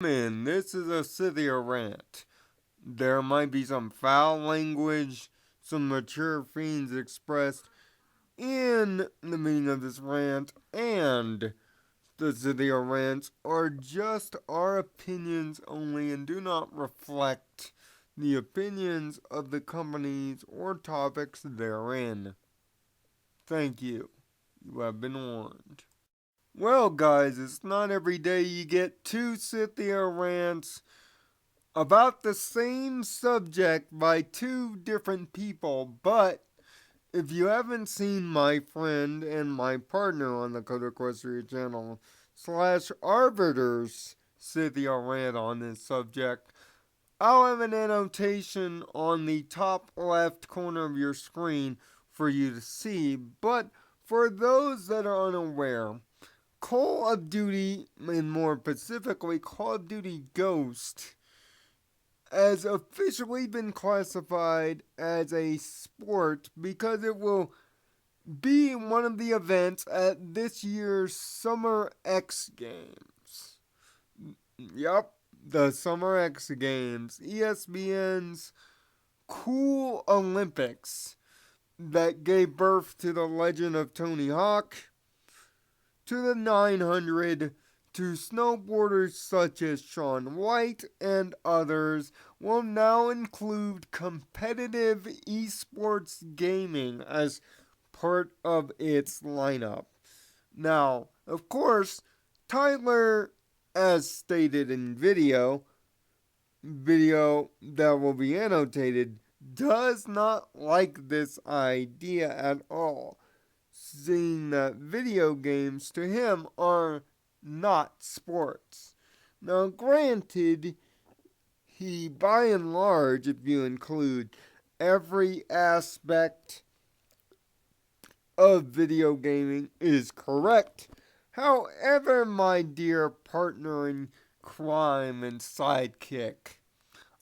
Man, this is a Scipio rant. There might be some foul language, some mature feelings expressed in the meaning of this rant, and the Scipio rants are just our opinions only and do not reflect the opinions of the companies or topics therein. Thank you. You have been warned. Well, guys, it's not every day you get two Scipio rants about the same subject by two different people, but if you haven't seen my friend and my partner on the Code Equestria channel, slash Arbiter's Scipio rant on this subject, I'll have an annotation on the top left corner of your screen for you to see, but for those that are unaware, Call of Duty, and more specifically Call of Duty Ghost, has officially been classified as a sport because it will be one of the events at this year's Summer X Games. Yup, the Summer X Games, ESPN's Cool Olympics that gave birth to the legend of Tony Hawk, to the 900, to snowboarders such as Shaun White and others, will now include competitive esports gaming as part of its lineup. Now, of course, Tyler, as stated in video that will be annotated, does not like this idea at all, seeing that video games to him are not sports. Now, granted, he by and large, if you include every aspect of video gaming, is correct. However, my dear partner in crime and sidekick,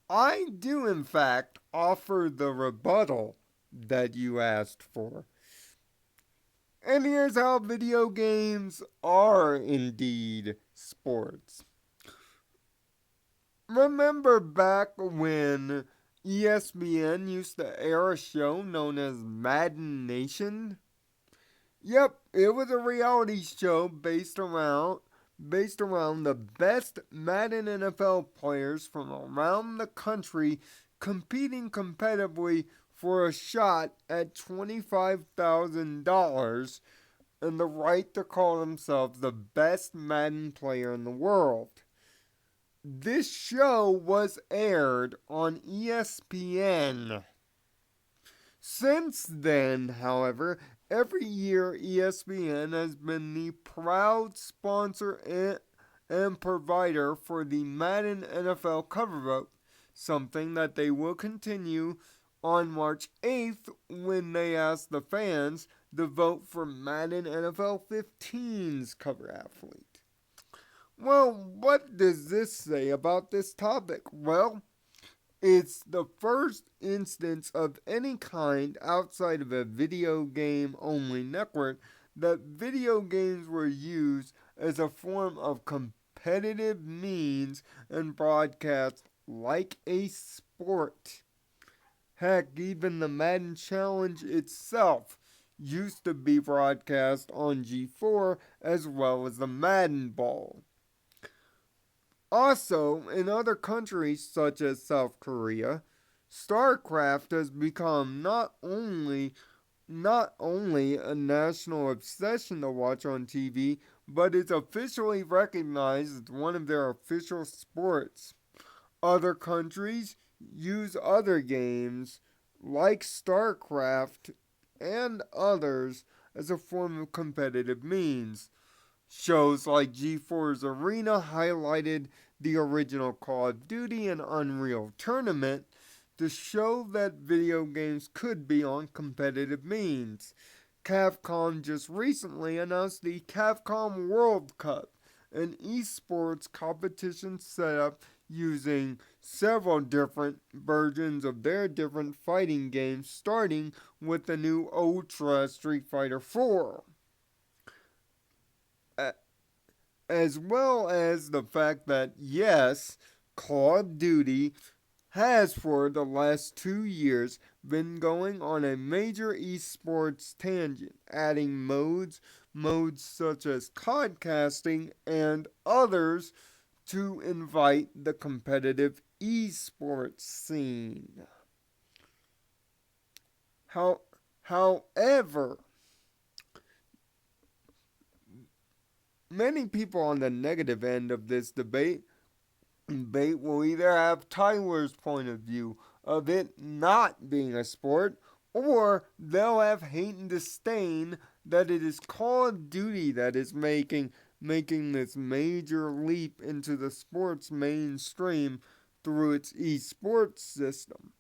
I do in fact offer the rebuttal that you asked for. And here's how video games are indeed sports. Remember back when ESPN used to air a show known as Madden Nation? Yep, it was a reality show based around the best Madden NFL players from around the country competing competitively for a shot at $25,000 and the right to call themselves the best Madden player in the world. This show was aired on ESPN. Since then, however, every year ESPN has been the proud sponsor and provider for the Madden NFL cover vote, something that they will continue on March 8th when they ask the fans to vote for Madden NFL 15's cover athlete. Well, what does this say about this topic? Well, it's the first instance of any kind outside of a video game only network that video games were used as a form of competitive means and broadcast like a sport. Heck, even the Madden Challenge itself used to be broadcast on G4 as well as the Madden Ball. Also, in other countries such as South Korea, StarCraft has become not only a national obsession to watch on TV, but is officially recognized as one of their official sports. Other countries use other games like StarCraft and others as a form of competitive means. Shows like G4's Arena highlighted the original Call of Duty and Unreal Tournament to show that video games could be on competitive means. Capcom just recently announced the Capcom World Cup, an esports competition set up using several different versions of their different fighting games, starting with the new Ultra Street Fighter 4. as well as the fact that, yes, Call of Duty has for the last 2 years been going on a major esports tangent, adding modes such as podcasting and others to invite the competitive esports scene. How, however, many people on the negative end of this debate will either have Tyler's point of view of it not being a sport, or they'll have hate and disdain that it is Call of Duty that is making this major leap into the sports mainstream through its esports system.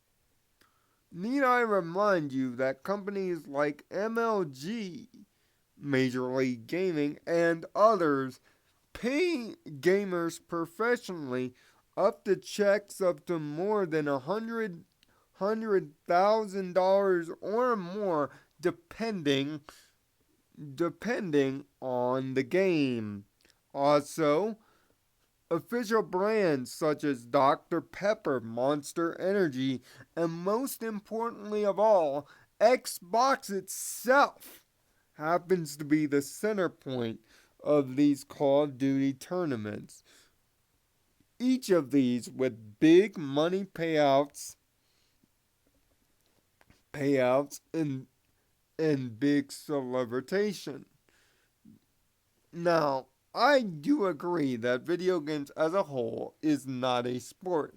Need I remind you that companies like MLG, Major League Gaming, and others pay gamers professionally up to checks up to more than $100,000 or more, depending on the game. Also, official brands such as Dr. Pepper, Monster Energy, and most importantly of all, Xbox itself happens to be the center point of these Call of Duty tournaments. Each of these with big money payouts and big celebration. Now, I do agree that video games as a whole is not a sport.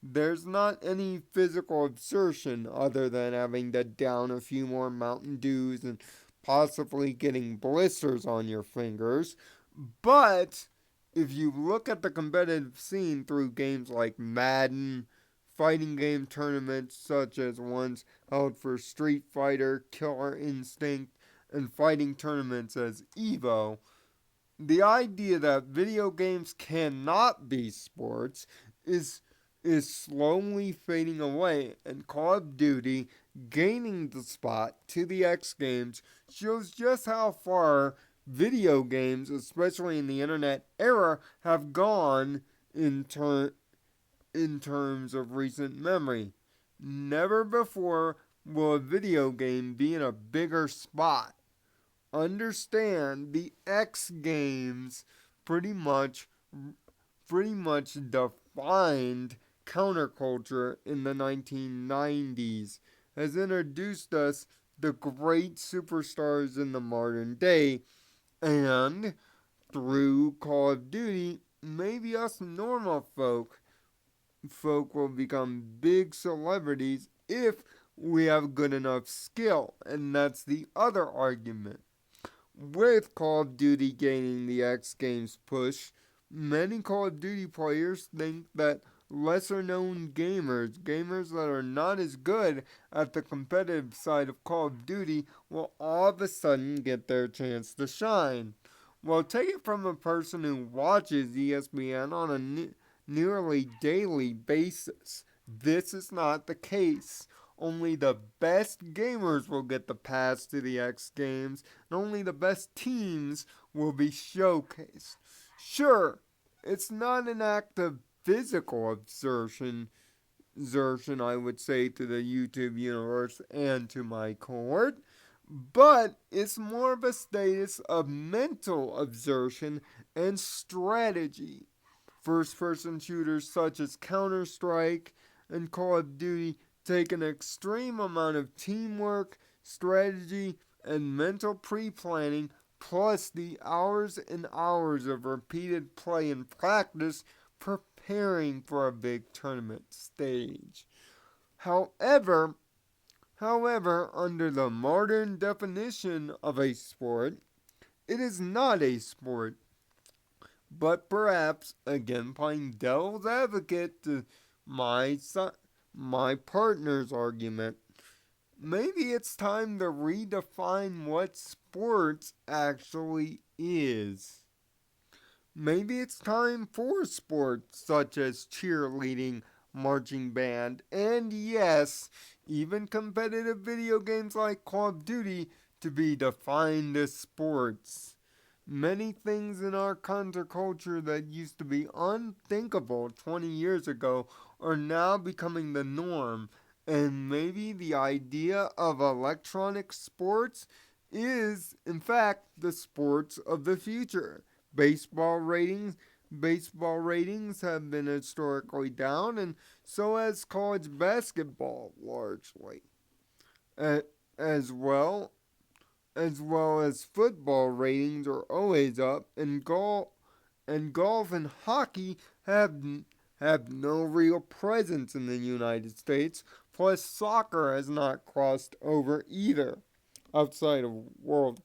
There's not any physical exertion other than having to down a few more Mountain Dews and possibly getting blisters on your fingers. But if you look at the competitive scene through games like Madden, fighting game tournaments such as ones held for Street Fighter, Killer Instinct, and fighting tournaments as Evo, the idea that video games cannot be sports is slowly fading away, and Call of Duty gaining the spot to the X Games shows just how far video games, especially in the internet era, have gone in terms of recent memory. Never before will a video game be in a bigger spot. Understand the X Games pretty much defined counterculture in the 1990s, has introduced us the great superstars in the modern day, and through Call of Duty, maybe us normal folk will become big celebrities if we have good enough skill, and that's the other argument. With Call of Duty gaining the X Games push, many Call of Duty players think that lesser known gamers that are not as good at the competitive side of Call of Duty, will all of a sudden get their chance to shine. Well, take it from a person who watches ESPN on a nearly daily basis. This is not the case. Only the best gamers will get the pass to the X Games, and only the best teams will be showcased. Sure, it's not an act of physical exertion, I would say, to the YouTube universe and to my cohort, but it's more of a status of mental exertion and strategy. First person shooters such as Counter Strike and Call of Duty take an extreme amount of teamwork, strategy, and mental pre planning, plus the hours and hours of repeated play and practice preparing for a big tournament stage. However, under the modern definition of a sport, it is not a sport. But perhaps, again playing devil's advocate to my partner's argument, maybe it's time to redefine what sports actually is. Maybe it's time for sports such as cheerleading, marching band, and yes, even competitive video games like Call of Duty to be defined as sports. Many things in our counterculture that used to be unthinkable 20 years ago are now becoming the norm. And maybe the idea of electronic sports is, in fact, the sports of the future. Baseball ratings Baseball ratings have been historically down, and so has college basketball largely. Uh, as well as football ratings are always up, and golf and hockey have no real presence in the United States. Plus, soccer has not crossed over either, outside of World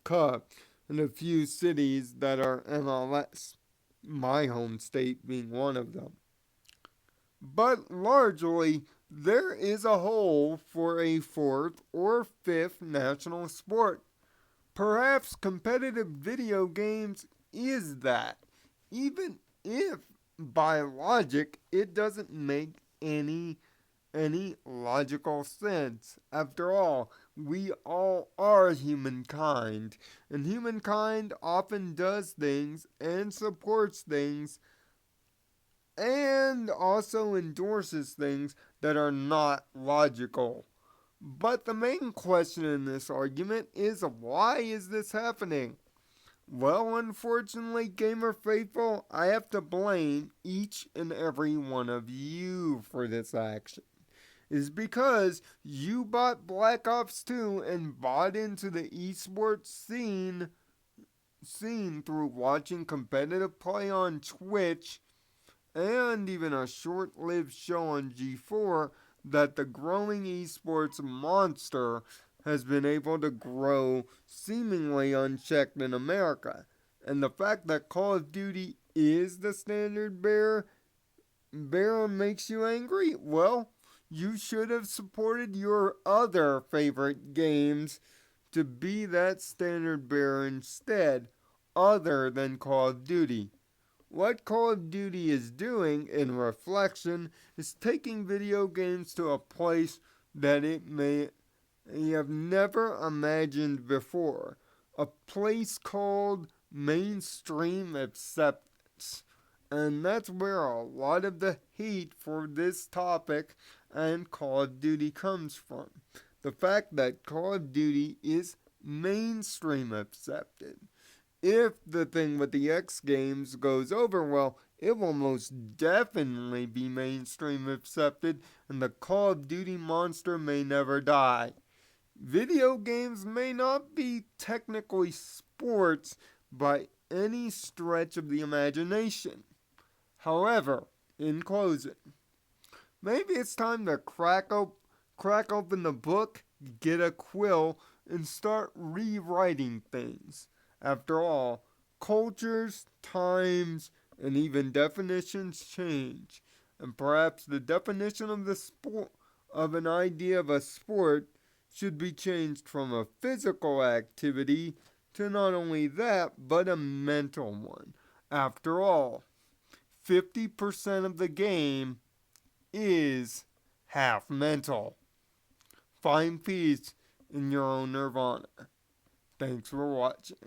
Cup, and a few cities that are MLS. My home state being one of them. But largely, there is a hole for a fourth or fifth national sport. Perhaps competitive video games is that, even if by logic it doesn't make any logical sense. After all, we all are humankind, and humankind often does things and supports things and also endorses things that are not logical. But the main question in this argument is, why is this happening? Well, unfortunately, Gamer Faithful, I have to blame each and every one of you for this action. Is because you bought Black Ops 2 and bought into the esports scene through watching competitive play on Twitch and even a short lived show on G4 that the growing esports monster has been able to grow seemingly unchecked in America. And the fact that Call of Duty is the standard bearer makes you angry? Well, you should have supported your other favorite games to be that standard bearer instead, other than Call of Duty. What Call of Duty is doing, in reflection, is taking video games to a place that it may have never imagined before. A place called mainstream acceptance. And that's where a lot of the hate for this topic and Call of Duty comes from. The fact that Call of Duty is mainstream accepted. If the thing with the X Games goes over well, it will most definitely be mainstream accepted, and the Call of Duty monster may never die. Video games may not be technically sports by any stretch of the imagination. However, in closing, maybe it's time to crack open the book, get a quill, and start rewriting things. After all, cultures, times, and even definitions change, and perhaps the definition of the sport of an idea of a sport should be changed from a physical activity to not only that, but a mental one. After all, 50% of the game is half mental. Find peace in your own Nirvana. Thanks for watching.